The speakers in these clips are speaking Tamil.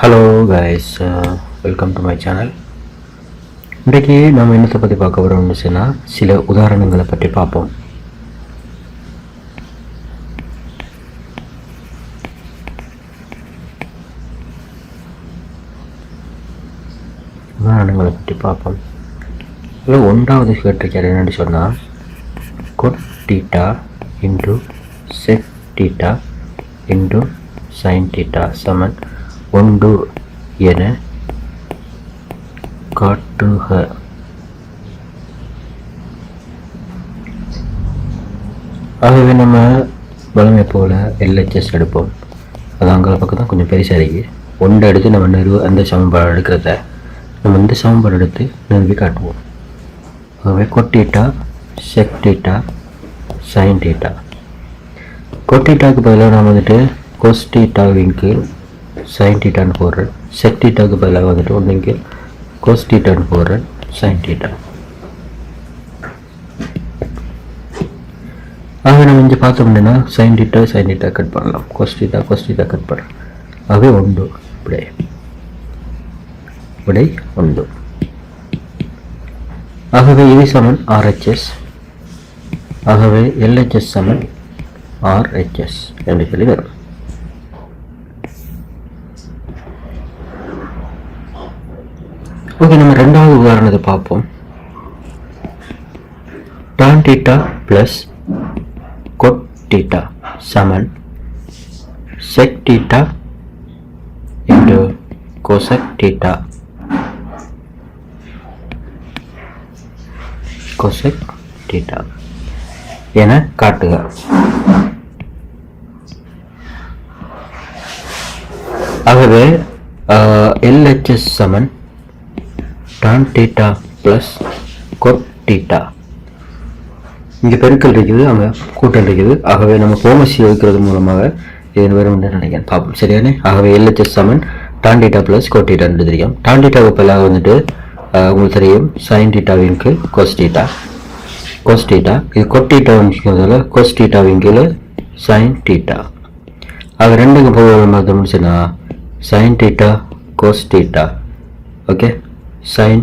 Hello guys, welcome to my channel. இன்றைக்கி நம்ம என்னத்தை பற்றி பார்க்க வரோம்னு சொன்னால் சில உதாரணங்களை பற்றி பார்ப்போம். இல்லை ஒன்றாவது கேட்டிருக்காரு என்னென்னு சொன்னால் cot theta into sec theta into sin theta சமன் 1 என காட்டுக. ஆகவே நம்ம வளமை போல் LHS எடுப்போம். அது அங்கே பக்கம் தான் கொஞ்சம் பெருசாக இருக்குது. ஒன்றை எடுத்து நம்ம அந்த சமன்பாடு எடுக்கிறத நம்ம இந்த சமன்பாடு எடுத்து நிறுவி காட்டுவோம். ஆகவே cot theta sec theta sin theta. cot thetaக்கு பதிலாக நான் வந்துட்டு cos thetaவின் கீழ் sin thetaன்னு போடுறேன். sec thetaக்கு பதிலாக வந்துட்டு ஒன்றின் கீழ் cos thetaன்னு போடுறேன் sin theta. ஆக நம்ம இங்கே பார்த்தோம் அப்படின்னா sin theta கட் பண்ணலாம். cos theta கட் பண்ணலாம். ஆகவே 1 விடை 1. ஆகவே இது சமன் RHS. ஆகவே LHS சமன் RHS என்று சொல்லி வரும். ஓகே, நம்ம ரெண்டாவது உதாரணத்தை பார்ப்போம். tan theta plus cot theta சமன் sec theta into cosec theta என காட்டுக. ஆகவே LHS சமன் tan theta plus cot theta. இங்கே பெருக்கல் இருக்குது, அங்கே கூட்டல் இருக்குது. ஆகவே நம்ம கோமசி வைக்கிறது மூலமாக இது வரும் என்று நினைக்கிறேன். பார்ப்போம், சரியானே. ஆகவே LHS சமன் tan theta plus cot theta என்று தெரியும். tan theta பதிலாக வந்துட்டு உங்களுக்கு தெரியும் sin thetaவின் கீழ் cos theta. இது cot theta வந்துச்சுனால cos thetaவின் கீழ் sin theta. ஆக ரெண்டுக்கு போக முடிச்சுன்னா sin theta cos theta. Okay, sin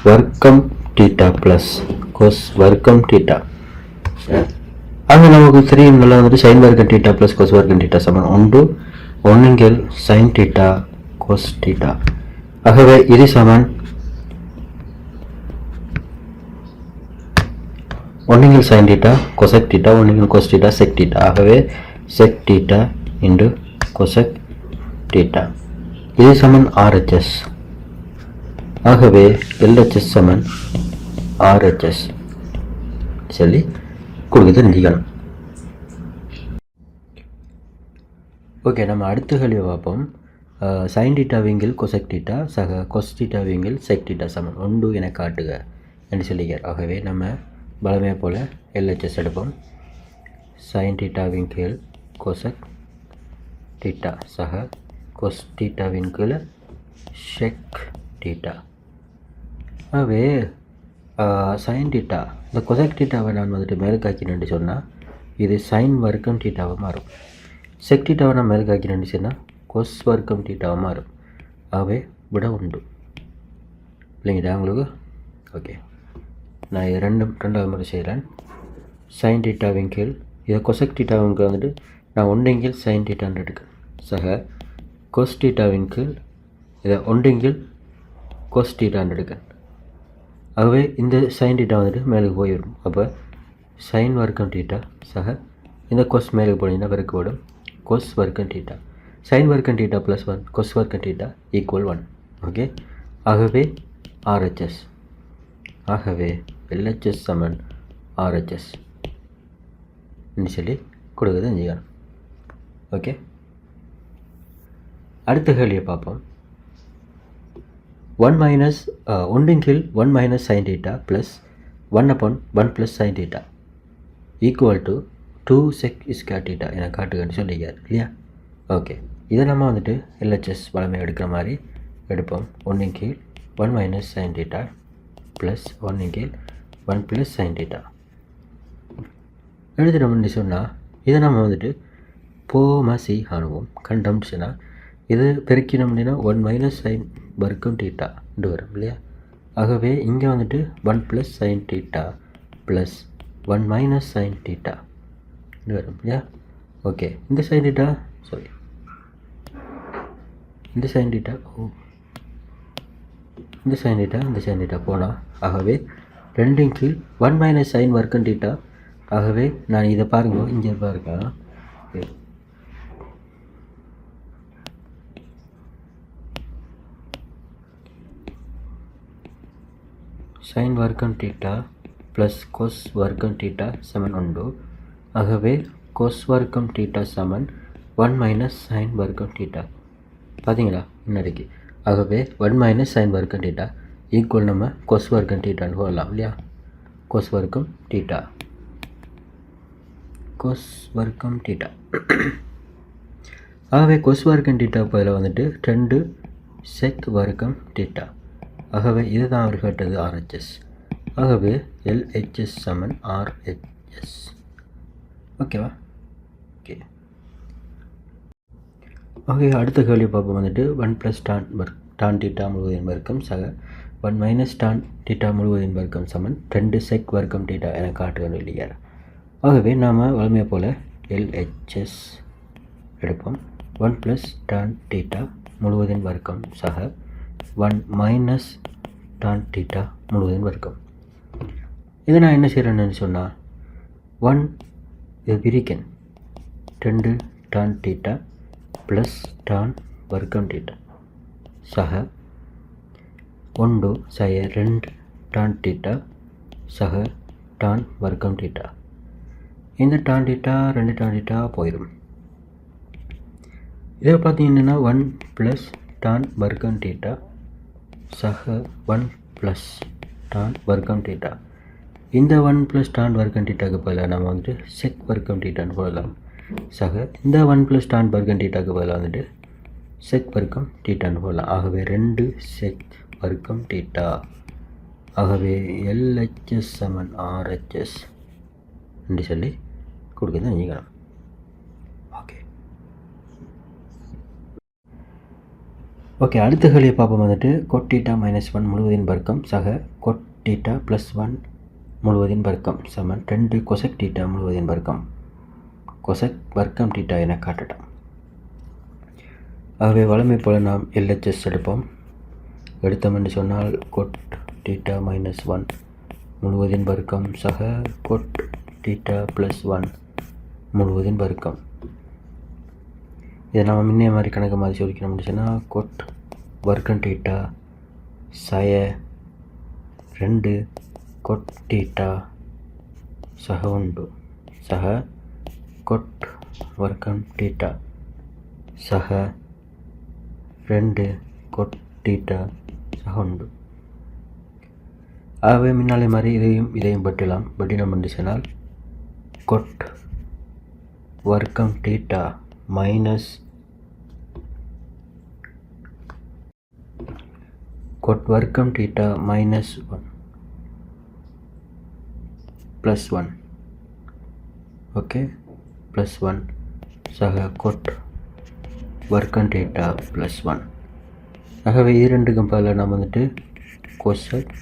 வர்க்கம் theta plus cos வர்க்கம் theta. ஆக நமக்கு தெரியும் நல்லா வந்துட்டு sin வர்க்கம் theta plus cos வர்க்கம் theta சமன் 1 கீழ் sin theta cos theta. ஆகவே இது சமன் 1 கீழ் sin theta cosec theta 1 கீழ் cos theta sec theta. ஆகவே sec theta into cosec theta. இது சமன் RHS. ஆகவே LHS சமன் RHS சொல்லி கொடுக்க தெரிஞ்சுக்கணும். ஓகே, நம்ம அடுத்த கேள்வியை பார்ப்போம். sin thetaவிங்கில் cosec theta சக cos thetaவிங்கில் sec theta சமன் 1 என காட்டுக என்று சொல்லிக்கிறார். ஆகவே நம்ம பலமையை போல் LHS எடுப்போம். sin thetaவின் கீழ் cosec theta சக cos thetaவின் கீழ் sec theta. ஆகவே sin theta இந்த cosec thetaவை நான் வந்துட்டு மேலுக்காக்கினு சொன்னால் இது sin வர்க்கம் thetaவை மாறும். sec thetaவை நான் மேலுக்காக்கினு சொன்னால் cos வர்க்கம் thetaவை மாறும். ஆகவே விட உண்டு இல்லைங்களா உங்களுக்கு? ஓகே, நான் இது ரெண்டாவது முறை செய்கிறேன். sin thetaவின் கீழ் இதை cosec thetaவுக்கு வந்துட்டு நான் 1 கீழ் sin thetaன்னு எடுக்கேன். சக cos thetaவின் கீழ் இதை 1 கீழ் cos thetaன்னு எடுக்கேன். ஆகவே இந்த sin theta வந்துட்டு மேலுக்கு போயிடும். அப்போ sin வர்க்கம் theta சக இந்த cos மேலுக்கு போனீங்கன்னா பெருக்கப்படும் cos வர்க்கம் theta. sin வர்க்கம் theta plus 1 cos வர்க்கம் theta ஈக்குவல் 1. ஓகே, ஆகவே RHS. ஆகவே LHS சமன் RHS சொல்லி கொடுக்குறது செஞ்சுக்கணும். ஓகே, அடுத்த கேள்வியை பார்ப்போம். 1 கீழ் 1 minus sin theta plus 1/1 plus sin theta equal to 2 sec square theta என காட்டுகன்னு சொல்லிக்கார் இல்லையா? ஓகே, இதை நம்ம வந்துட்டு LHS வளமை எடுக்கிற மாதிரி எடுப்போம். 1 கீழ் 1 minus sin theta plus 1 கீழ் 1 plus sin theta எழுதினோம்னு சொன்னால் இதை நம்ம வந்துட்டு போமசி காணுவோம். கண்டோம்னு சொன்னால் இது பெருக்கினோம் அப்படின்னா 1 மைனஸ் சைன் வர்க்கம் டீட்டா இது வரும் இல்லையா. ஆகவே இங்கே வந்துட்டு 1 plus sine theta plus 1 minus sine theta இது வரும் இல்லையா. ஓகே, இந்த சைன் டீட்டா இந்த சைன் டீட்டா இந்த சைன் டீட்டா போனால் ஆகவே 2 கீழ் 1 மைனஸ் சைன் வர்க்கம் டீட்டா. ஆகவே நான் இதை பாருங்க, இங்கே பாருங்க, சைன் வர்க்கம் டீட்டா ப்ளஸ் கொஸ் வர்க்கம் டீட்டா சமன் 1. ஆகவே கொஸ் வர்க்கம் டீட்டா சமன் 1 மைனஸ் சைன் வர்க்கம் டீட்டா. பார்த்தீங்களா இன்னைக்கு. ஆகவே 1 மைனஸ் சைன் வர்க்கம் டீட்டா ஈக்குவல் நம்ம கொஸ் வர்க்கம் டீட்டான்னு போடலாம் இல்லையா. கொஸ் வர்க்கம் டீட்டா ஆகவே கொஸ் வர்க்கம் டீட்டா பதில் வந்துட்டு 2 செக் வர்க்கம் டீட்டா. ஆகவே இதுதான் அவர் கேட்டது RHS. ஆகவே LHS சமன் RHS. ஓகேவா. ஓகே, ஓகே, அடுத்த கேள்வி பார்ப்போம். வந்துட்டு 1 ப்ளஸ் டான் டீட்டா முழுவதின் வர்க்கம் சக 1 மைனஸ் டான் டீட்டா முழுவதின் வர்க்கம் சமன் 2 செக் வர்க்கம் டீட்டா என காட்டுகிறோம் இல்லையா. ஆகவே நாம் வழமையை போல் LHS எடுப்போம். 1 ப்ளஸ் டான் டீட்டா முழுவதின் வர்க்கம் சக 1 மைனஸ் டான் டீட்டா முழுவதின் வர்க்கம். இதை நான் என்ன செய்கிறேன்னு சொன்னால் 1 இது பிரிக்கன் 2 டான் டீட்டா ப்ளஸ் டான் வர்க்கம் டீட்டா சக 1 சய 2 டான் டீட்டா சக டான் வர்க்கம் டீட்டா. இந்த டான் டீட்டா 2 டான் டீட்டா போயிடும். இதை பார்த்தீங்கன்னா 1 ப்ளஸ் டான் வர்க்கம் டீட்டா சக 1 ப்ளஸ் டான் வர்க்கம் டீட்டா. இந்த 1 ப்ளஸ் டான் வர்க்கம் டீட்டாக்கு பதிலாக நம்ம வந்துட்டு செக் வர்க்கம் டீட்டான்னு போடலாம். சக இந்த 1 ப்ளஸ் டான் வர்க்கம் டீட்டாக்கு பதிலாக வந்துட்டு செக் வர்க்கம் டீட்டான்னு போடலாம். ஆகவே 2 செக் வர்க்கம் டீட்டா. ஆகவே LHS சமன் RHS என்று சொல்லி கொடுக்குறது நினைக்கலாம். ஓகே, அடுத்த கேள்வியை பார்ப்போம். வந்துட்டு கொட் டீட்டா மைனஸ் 1 முழுவதின் வர்க்கம் சக கொட் டீட்டா ப்ளஸ் 1 முழுவதின் வர்க்கம் சமன் 2 கொசெக் டீட்டா முழுவதின் வர்க்கம் கொசெக் வர்க்கம் டீட்டா என காட்டலாம். ஆகவே வழமை போல நாம் LHS எடுப்போம். எடுத்தோம் என்று சொன்னால் கொட் டீட்டா மைனஸ் 1 முழுவதின் வர்க்கம் சக கொட் டீட்டா ப்ளஸ் 1 முழுவதின் வர்க்கம். இதை நம்ம முன்னே மாதிரி கணக்கு மாதிரி சொல்லிக்கணும்னு சொன்னால் கொட் வர்க்கம் டீட்டா சய 2 கொட் டீட்டா சக 1 சக கொட் வர்க்கம் டீட்டா சக 2 கொட் டீட்டா சக 1. ஆகவே முன்னாலே மாதிரி இதையும் பட்டினம் என்று சொன்னால் கொட் வர்க்கம் டீட்டா மைனஸ் கொட் வர்க்கம் theta minus 1 plus 1. Okay, plus 1 சக கொட் வர்க்கம் டீட்டா ப்ளஸ் 1. ஆகவே இது ரெண்டுக்கும் பதிலாக நான் வந்துட்டு கோசெக்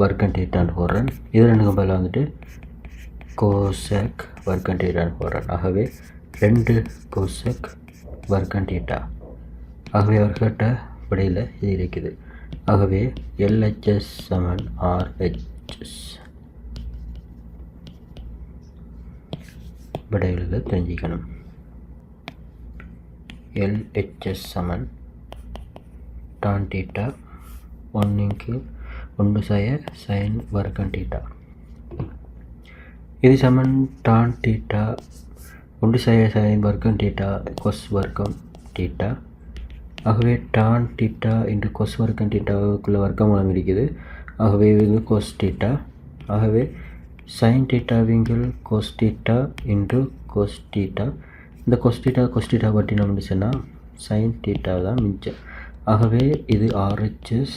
வர்க்கம் டீட்டான்னு போடுறேன். இது ரெண்டுக்கும் பதிலாக வந்துட்டு கோசெக் வர்க்கம் டீட்டான்னு போடுறேன். ஆகவே 2 கோசெக் வர்க்கம் டீட்டா. ஆகவே அவர் கேட்ட விடையில் இது இருக்குது. ஆகவே LHS சமன் RHS விடையில் தெரிஞ்சிக்கணும். LHS சமன் டான் டீட்டா 1 சய சைன் வர்க்கம் டீட்டா. இது சமன் டான் டீட்டா 1 சய சைன் வர்க்கம் டீட்டா கொஸ் வர்க்கம் டீட்டா. ஆகவே டான் டீட்டா இன்று கொஸ் வர்க்கம் டீட்டாவுக்குள்ள வர்க்க மூலம் இருக்குது. ஆகவே இது கொஸ் டீட்டா. ஆகவே சைன் டீட்டாவிங்கள் கொஸ் டீட்டா இன்று கொஸ் டீட்டா. இந்த கொஸ் டீட்டா பற்றி நம்ம சொன்னால் சைன் டீட்டா தான் மிச்சம். ஆகவே இது RHS.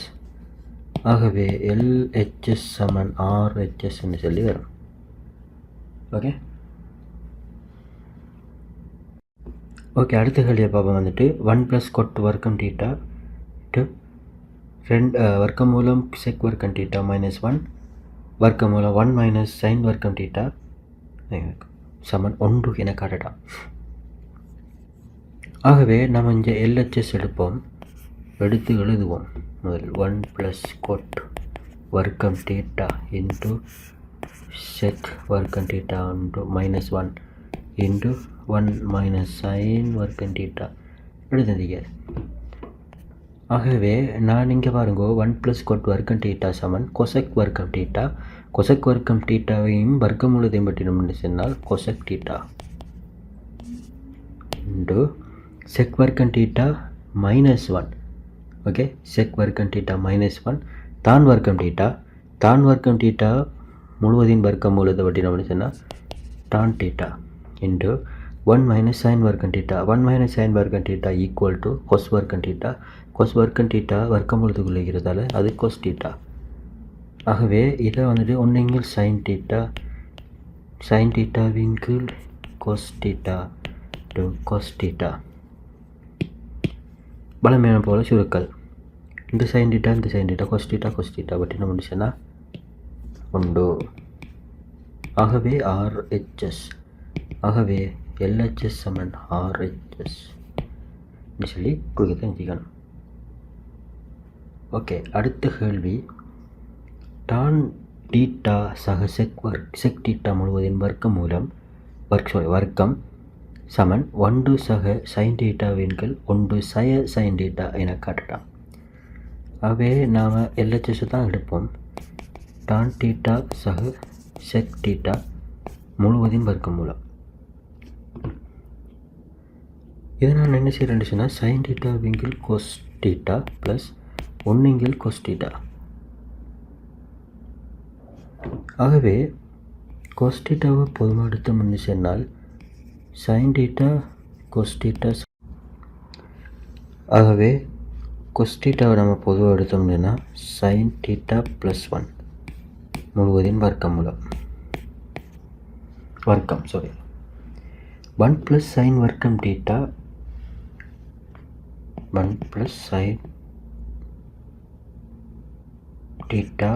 ஆகவே LHS சமன் RHS என்று சொல்லி வரும். ஓகே, ஓகே, அடுத்த கேள்வியை பார்ப்போம். வந்துட்டு 1 + cot வர்க்கம் தீட்டா டு வர்க்கமூலம் sec வர்க்கம் தீட்டா -1 வர்க்கமூலம் 1 - sin வர்க்கம் தீட்டா சமன் 1 என காட்டலாம். ஆகவே நாம் இங்கே LHS எடுப்போம், எடுத்து எழுதுவோம். முதல் 1 + cot வர்க்கம் தீட்டா இன்ட்டு sec வர்க்கம் தீட்டா -1 இன்ட்டு 1 - sin வர்க்கம் தீட்டா எழுதுங்க. ஆகவே நான் இங்கே பாருங்க, 1 + cot வர்க்கம் தீட்டா சமன் கொசெக் வர்க்கம் தீட்டா. கொசெக் வர்க்கம் தீட்டாவையும் வர்க்கமூலத்தையும் பற்றினோம்னு சொன்னால் கொசெக் தீட்டா இன்ட்டு செக் வர்க்கம் தீட்டா -1. ஓகே, செக் வர்க்கம் தீட்டா -1 தான் வர்க்கம் தீட்டா. தான் வர்க்கம் தீட்டா முழுவதின் வர்க்கமூலத்தை பற்றினோம்னு சொன்னால் டான் தீட்டா இன்ட்டு 1 - sin வர்க்கம் தீட்டா. 1 - sin வர்க்கம் தீட்டா ஈக்குவல் டு கொஸ் வர்க்கம் தீட்டா. கொஸ் வர்க்கம் தீட்டா வர்க்கமூலத்துக்குள்ளே இருக்கிறதால அது கொஸ் தீட்டா. ஆகவே இதை வந்துட்டு ஒன்றுங்கில் sin தீட்டா, sin தீட்டாவின் கீழ் கொஸ் தீட்டா டு கொஸ் தீட்டா. பலமேன போல சுருக்கல். இந்த sin தீட்டா, இந்த sin தீட்டா, கொஸ் தீட்டா, கொஸ் தீட்டா பற்றி நம்ம முடிச்சுன்னா உண்டு. ஆகவே RHS. ஆகவே LHS சமன் RHS சொல்லி கொடுக்க தெரிஞ்சுக்கணும். ஓகே, அடுத்த கேள்வி. டான் டீட்டா சக செக் டீட்டா முழுவதின் வர்க்கமூலம் வர்க்கம் சமன் 1 சக sin டீட்டாவின் கீழ் 1 சய sin டீட்டா என காட்டலாம். ஆகவே நாம் LHS தான் எடுப்போம். டான் டீட்டா சக செக் டீட்டா முழுவதின் வர்க்கமூலம். இதை நான் என்ன செய்கிறேன்னு சொன்னால் sin டீட்டாவின் கீழ் cos theta plus 1 cos theta. ஆகவே cos டீட்டாவை பொதுவாக எடுத்தோம்னு சொன்னால் sin டீட்டா cos டீட்டா. ஆகவே cos டீட்டாவை நம்ம பொதுவாக எடுத்தோம்னா sin டீட்டா +1 முழுவதின் வர்க்கம் 1 + sin வர்க்கம் டீட்டா 1 + sin டீட்டா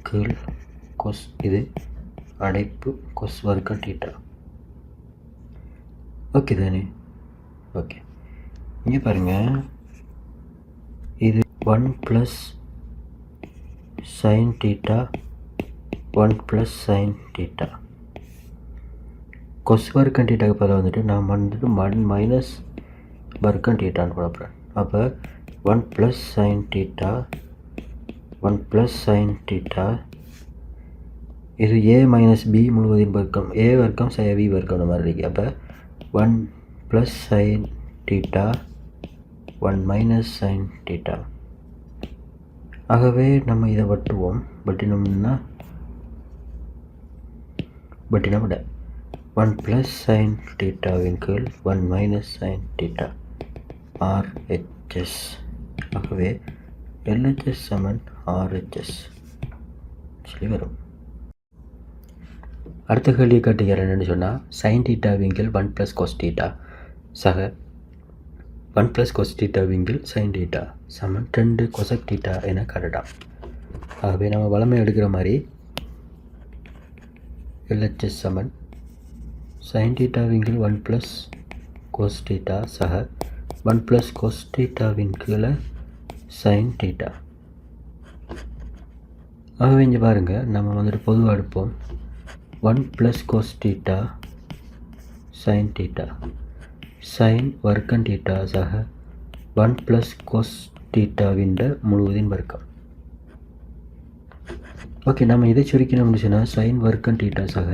கீழ் கொஸ், இது அடைப்பு கொஸ் வர்க்கம் டீட்டா. ஓகே தானே? ஓகே, இங்கே பாருங்கள், இது 1 + sin டீட்டா 1 + sin டீட்டா. கொஸ் வர்க்கம் டீட்டாக்கு பதிலாக வந்துட்டு நான் வந்துட்டு 1 - வர்க்கம் டீட்டான்னு கொடுப்பேன். அப்போ 1 + sin டீட்டா 1 + sin டீட்டா. இது A - B முழுவதின் வர்க்கம். A வர்க்கம் சய B வர்க்கம் மாதிரி இருக்கு. அப்போ 1 + sin டீட்டா 1 - sin டீட்டா. ஆகவே நம்ம இதை வெட்டுவோம். வெட்டினோம்னா விட 1 + sin டீட்டாவின் கீழ் 1 - sin டீட்டா RHS. ஆகவே LHS சமன் RHS சொல்லி வரும். அடுத்த கேள்வியை காட்டுகிறேன் என்னென்னு சொன்னால் sin டீட்டாவின் கீழ் 1 + cos டீட்டா சக 1 + cos டீட்டாவின் கீழ் sin டீட்டா சமன் 2 கொசெக் டீட்டா என காட்டலாம். ஆகவே நம்ம வளமை எடுக்கிற மாதிரி LHS சமன் sin டீட்டாவின் கீழ் 1 + cos டீட்டா சக 1 + cos டீட்டாவின் கீழே sin டீட்டா. ஆகவே இங்கே பாருங்கள், நம்ம வந்துட்டு பொதுவாக எடுப்போம். 1 + cos theta sin theta sin வர்க்கம் டீட்டா சக 1 + cos டீட்டாவின் முழுவதின் வர்க்கம். ஓகே, நம்ம இதை சுருக்கினோம்னு சொன்னால் sin வர்க்கம் டீட்டா சக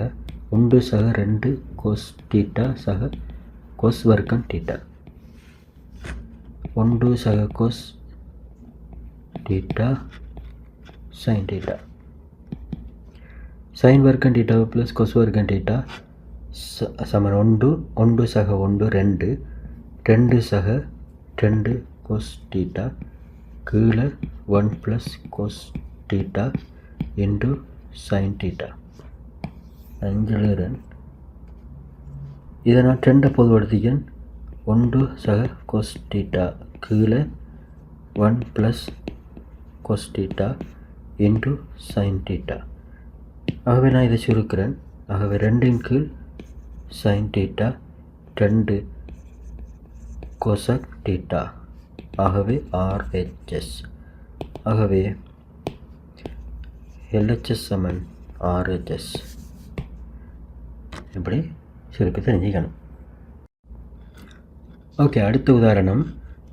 1 சக 2 cos டீட்டா சக cos வர்க்கம் டீட்டா 1 சக cos theta sin theta. sin வர்க்கம் டீட்டா ப்ளஸ் cos வர்க்கம் டீட்டா சமன் 1 சக 1 2 2 சக 2 cos டீட்டா கீழே 1 + cos theta into sin theta. 5 இதை நான் 2 பொதுப்படுத்திக்கேன். 1 சக cos theta கீழே 1 + cos theta into sin theta. ஆகவே நான் இதை சுருக்கிறேன். ஆகவே 2 கீழ் sin theta 2 cosec theta. ஆகவே RHS. ஆகவே LHS சமன் RHS. இப்படி சுருக்கி தெரிஞ்சுக்கணும். ஓகே, அடுத்த உதாரணம்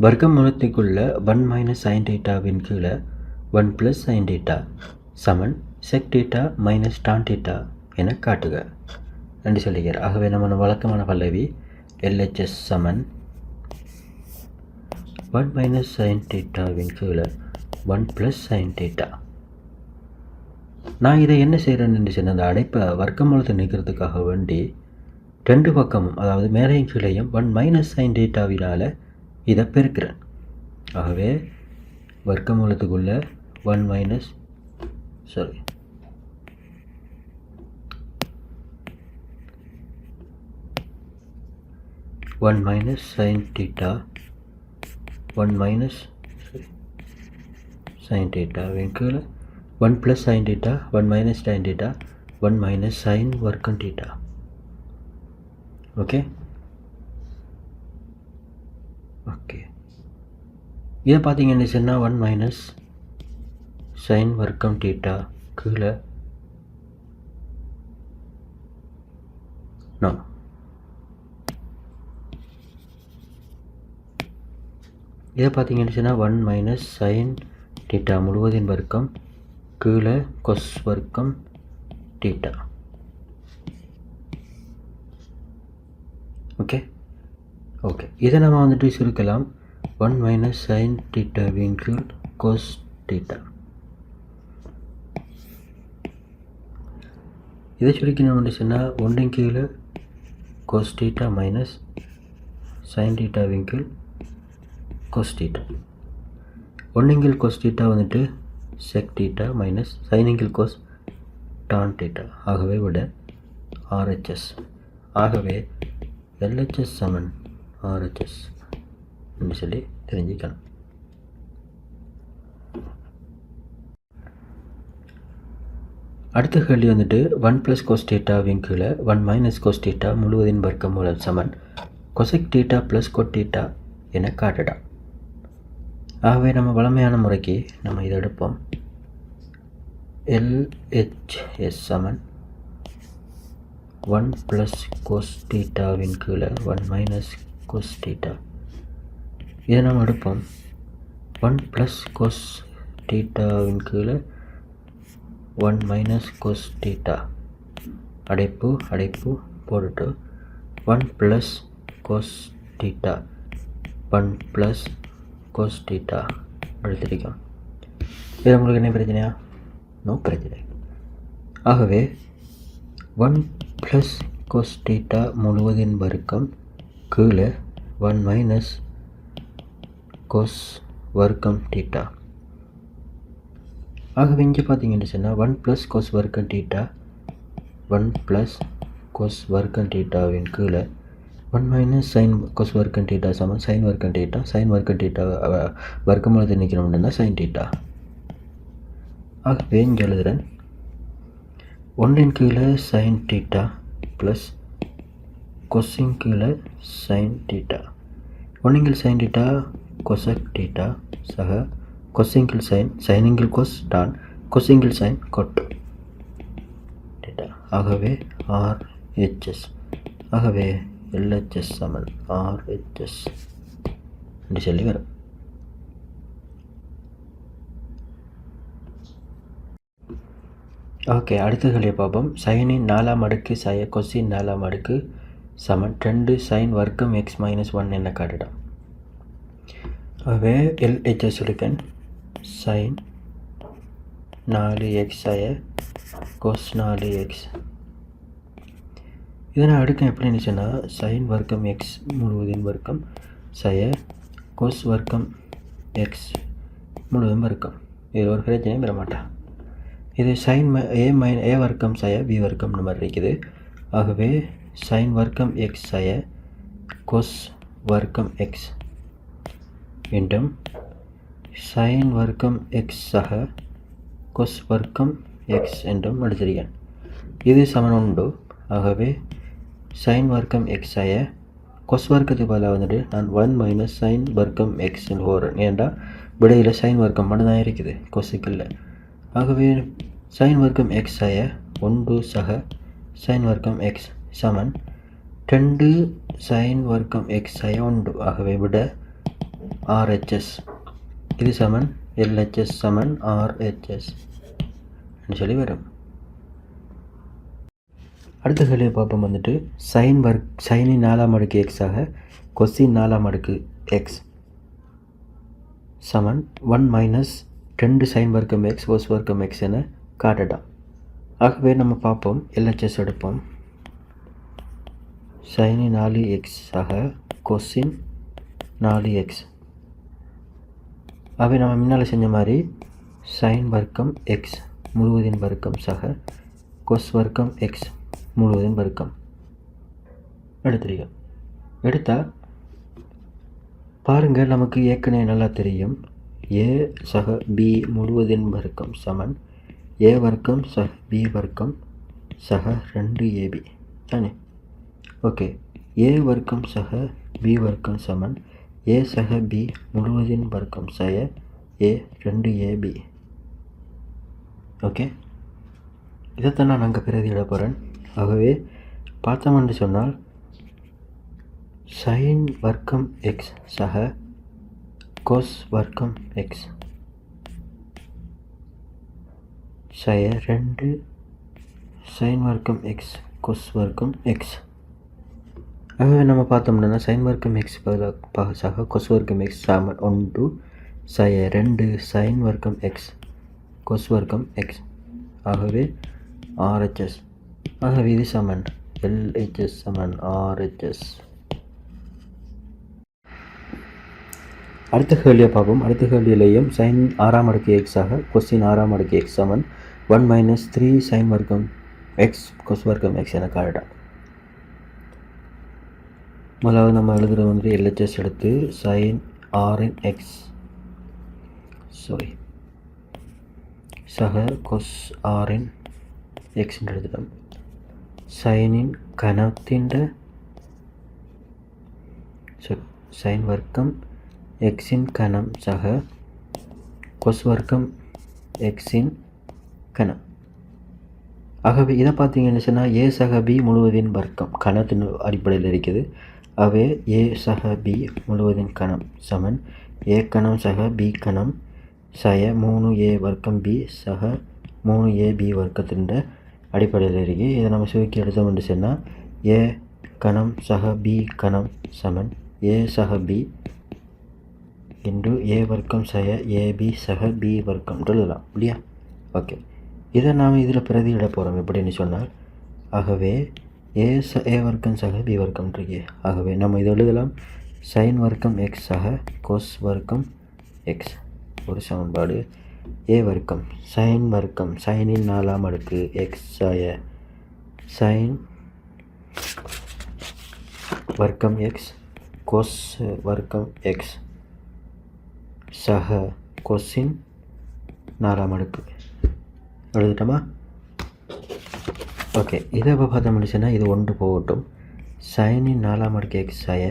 வர்க்கமூலத்துக்குள்ள 1 - sin θவின் கீழே 1 + sin θ சமன் sec θ - tan θ என காட்டுக என்று சொல்லுகிறார். ஆகவே நம்ம வழக்கமான பல்லவி LHS சமன் 1 - sin θவின் கீழே 1 + sin θ. நான் இதை என்ன செய்கிறேன்னு சொன்ன அந்த அடைப்பை வர்க்கமூலத்தை நீக்கிறதுக்காக வேண்டி 2 பக்கமும், அதாவது மேலையும் கீழையும் 1 - sin θவினால் இதை பெருக்கிறேன். ஆகவே வர்க்கமூலத்துக்குள்ள 1 - sin θ 1 - sin θவின் கீழே 1 + sin θ 1 - tan θ 1 - sin வர்க்கம் θ. ஓகே, இதை பார்த்தீங்கன்னு சொன்னால் 1 - sin வர்க்கம் θ கீழே இதை பார்த்தீங்கன்னு சொன்னால் 1 - sin θ முழுவதின் வர்க்கம் கீழே cos வர்க்கம் θ. ஓகே, இதை நம்ம வந்துட்டு சுருக்கலாம் 1 - sin θவின் கீழ் cos θ. இதை சுருக்கணும்னு சொன்னால் 1 கீழே cos θ மைனஸ் sin θவின் கீழ் cos θ. 1 கீழ் cos θ வந்துட்டு sec θ மைனஸ் sin கீழ் cos tan θ. ஆகவே விட RHS. ஆகவே LHS சமன் RHS என்று சொல்லி தெரிஞ்சுக்கணும். அடுத்த கேள்வி வந்துட்டு 1 + cos θவின் கீழே 1 - cos θ முழுவதின் வர்க்கமூலம் சமன் cosec θ + cot θ என காட்டலாம். ஆகவே நம்ம வழமையான முறைக்கு நம்ம இதை எடுப்போம். LHS சமன் 1 + cos θவின் கீழே 1 - cos θ. இதை நாம் எடுப்போம். 1 + cos θவின் கீழே 1 - cos θ அடைப்பு போட்டுட்டு 1 + cos θ 1 + cos θ எடுத்துருக்கோம். இது உங்களுக்கு என்ன பிரச்சனையா? நோ பிரச்சனை. ஆகவே 1 + cos θ முழுவதின் வர்க்கம் கீழே 1 - cos வர்க்கம் θ. ஆகவே இங்கே பார்த்தீங்கன்னு சொன்னால் 1 + cos வர்க்கம் θ 1 + cos வர்க்கம் θவின் கீழே 1 - sin cos வர்க்கம் θ சமன் sin வர்க்கம் θ. sin வர்க்கம் θ வர்க்கமூலத்தை நிற்கணும்னா sin θ. ஆகவே இங்கே எழுதுகிறேன் 1 கீழே sin θ ப்ளஸ் கொசின் கீழே sin θ. 1 கீழ் sin θ cosec θ சக கொசின் கீழ் sin sin கீழ் cos tan கொசின் கீழ் sin cot θ. ஆகவே RHS. ஆகவே LHS சமன் RHS என்று சொல்லி வரும். ஓகே, அடுத்த கேள்வியை பார்ப்போம். சைனின் 4ஆம் அடுக்கு சய கொசின் 4ஆம் அடுக்கு சமன் 2 sin வர்க்கம் x - 1 என காட்டிடும். ஆகவே LHS எடுக்கன் sin 4x சய cos 4x. இதை நான் அடுக்க எப்படின்னு சொன்னால் sin வர்க்கம் x முழுவதின் வர்க்கம் சய cos வர்க்கம் x முழுவதும் வர்க்கம். இது ஒரு பிரச்சனையும் பெற மாட்டேன். இது sin a வர்க்கம் சய b வர்க்கம் மாதிரி இருக்குது. ஆகவே sin வர்க்கம் x சய cos வர்க்கம் எக்ஸ் என்றும் சைன் வர்க்கம் எக்ஸ் சக கொஸ் வர்க்கம் எக்ஸ் என்றும் எழுதியிருக்கேன். இது சமன் உண்டு. ஆகவே சைன் வர்க்கம் எக்ஸ் ஆய கொஸ் வர்க்கத்துக்கு பதிலாக வந்துட்டு நான் 1 மைனஸ் சைன் வர்க்கம் எக்ஸ் என்று போடுறேன். ஏன்டா விடையில் சைன் வர்க்கம் மட்டும் தான் இருக்குது, கொஸுக்கு இல்லை. ஆகவே சைன் வர்க்கம் எக்ஸ் ஆய 1 சக சைன் வர்க்கம் எக்ஸ் சமன் 2 சைன் வர்க்கம் எக்ஸ் ஆய 1. ஆகவே விட RHS. இது சமன் LHS சமன் RHS என்று சொல்லி வரும். அடுத்த கேள்வியை பார்ப்போம். வந்துட்டு சைனின் 4ஆம் அடுக்கு எக்ஸாக கொசின் 4ஆம் அடுக்கு எக்ஸ் சமன் 1 மைனஸ் 2 சைன் வர்க்கம் எக்ஸ் கொஸ் வர்க்கம் எக்ஸ் என காட்டலாம். ஆகவே நம்ம பார்ப்போம். LHS எடுப்போம். சைனின் 4x ஆக கொசின் 4x. ஆகவே நம்ம முன்னால் செஞ்ச மாதிரி சைன் வர்க்கம் எக்ஸ் முழுவதின் வர்க்கம் சக கொஸ் வர்க்கம் எக்ஸ் முழுவதின் வர்க்கம் எடுத்துருக்கோம். எடுத்தால் பாருங்கள், நமக்கு ஏற்கனவே நல்லா தெரியும். ஏ சக பி முழுவதின் வர்க்கம் சமன் ஏ வர்க்கம் சக பி வர்க்கம் சக 2ab தானே. ஓகே, ஏ வர்க்கம் சக பி வர்க்கம் சமன் ஏ சக பி முழுவதின் வர்க்கம் சய ஏ 2ab. ஓகே, இதைத்தான் நான் அங்கே பிரதியிட போகிறேன். ஆகவே பார்த்தோம்னு சொன்னால் சைன் வர்க்கம் எக்ஸ் சக கொஸ் வர்க்கம் எக்ஸ் சய 2 சைன் வர்க்கம் எக்ஸ் கொஸ் வர்க்கம் எக்ஸ். ஆகவே நம்ம பார்த்தோம்னா சைன் வர்க்கம் எக்ஸ் சக கொஸ் வர்க்கம் எக்ஸ் சமன் 1 சய 2 சைன் வர்க்கம் எக்ஸ் கொஸ் வர்க்கம் எக்ஸ். ஆகவே RHS. ஆகவே இது சமன் LHS சமன் RHS. அடுத்த கேள்வியை பார்ப்போம். அடுத்த கேள்வியிலேயும் சைன் 6ஆம் அடுக்கு எக்ஸ் ஆக கொஸ்டின் 6ஆம் அடுக்கு எக்ஸ் சமன் 1 மைனஸ் 3 சைன் வர்க்கம் எக்ஸ் கொஸ் வர்க்கம் எக்ஸ் என காட்டலாம். முதலாவது நம்ம எழுதுகிற வந்து LHS எடுத்து சைன் ஆரின் எக்ஸ் சக கொஸ் ஆரின் எக்ஸ் என்று எழுதிடும். சைனின் கணத்தின் சைன் வர்க்கம் எக்ஸின் கணம் சக கொஸ் வர்க்கம் எக்ஸின் கணம். ஆகவே இதை பார்த்தீங்கன்னு சொன்னால் ஏ சக பி முழுவதின் வர்க்கம் கணத்தின் அடிப்படையில் இருக்குது. ஆகவே ஏ சக பி முழுவதின் கணம் சமன் ஏ கணம் சக பி கணம் சய 3a வர்க்கம் பி சக 3ab வர்க்கத்தின் அடிப்படையில் இருக்குது. இதை நம்ம சுருக்கி எடுத்தோம் என்று சொன்னால் ஏ கணம் சக பி கணம் சமன் ஏ சக பி இன்று ஏ வர்க்கம் சய ஏபி சக பி வர்க்கம் எழுதலாம் இல்லையா. ஓகே, இதை நாம் இதில் பிரதியிட போகிறோம் எப்படின்னு சொன்னால், ஆகவே ஏ வர்க்கம் சக பி வர்க்கம் இருக்கு. ஆகவே நம்ம இதை எழுதலாம் சைன் வர்க்கம் எக்ஸ் சக கொஸ் வர்க்கம் எக்ஸ் ஒரு சமன்பாடு ஏ வர்க்கம் சைன் வர்க்கம் சைனின் 4ஆம் அடுக்கு எக்ஸ் சய சைன் வர்க்கம் எக்ஸ் கொஸ் வர்க்கம் எக்ஸ் சக கொஸ்ஸின் 4ஆம் அடுக்கு எழுதிட்டோமா. ஓகே, இதை இப்போ பார்த்தோம்னு சொன்னால் இது 1 போகட்டும். சைனின் 4ஆம் அடுக்கு எக்ஸ் சய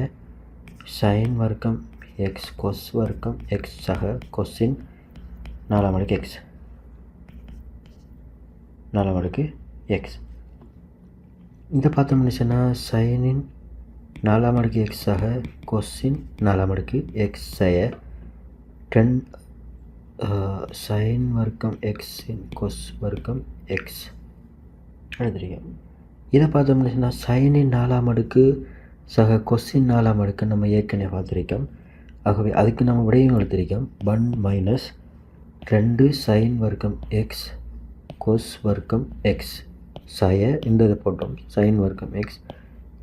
சைன் வர்க்கம் எக்ஸ் கொஸ் வர்க்கம் எக்ஸ் சக கொஸ்ஸின் 4ஆம் அடுக்கு எக்ஸ் 4ஆம் அடுக்கு எக்ஸ். இதை பார்த்தோம்னு சொன்னால் சைனின் 4ஆம் அடுக்கு எக்ஸ் சக கொஸ்ஸின் 4ஆம் அடுக்கு எக்ஸ் சய 2 சைன் வர்க்கம் எக்ஸின் கொஸ் வர்க்கம் எக்ஸ் எழுதுறீங்க. இதை பார்த்தோம்னு சொன்னால் சைனின் 4ஆம் அடுக்கு சக கொஸ்ஸின் 4ஆம் அடுக்கு நம்ம ஏற்கனவே பார்த்துருக்கோம். ஆகவே அதுக்கு நம்ம விடையும் எடுத்திருக்கோம் 1 மைனஸ் 2 சைன் வர்க்கம் எக்ஸ் கொஸ் வர்க்கம் எக்ஸ் சய இந்த இதை போட்டோம் சைன் வர்க்கம் எக்ஸ்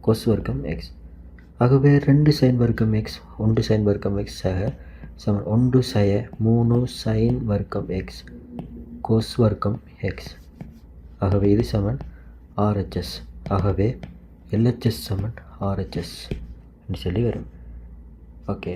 கொஸ் வர்க்கம் எக்ஸ். ஆகவே 2 சைன் வர்க்கம் எக்ஸ் 1 சைன் வர்க்கம் எக்ஸ் சக சமன் 1 சய 3 சைன் வர்க்கம் எக்ஸ் கொஸ் வர்க்கம் எக்ஸ். ஆகவே இது சமன் RHS. ஆகவே LHS சமன் RHS என்று சொல்லி வரும். ஓகே.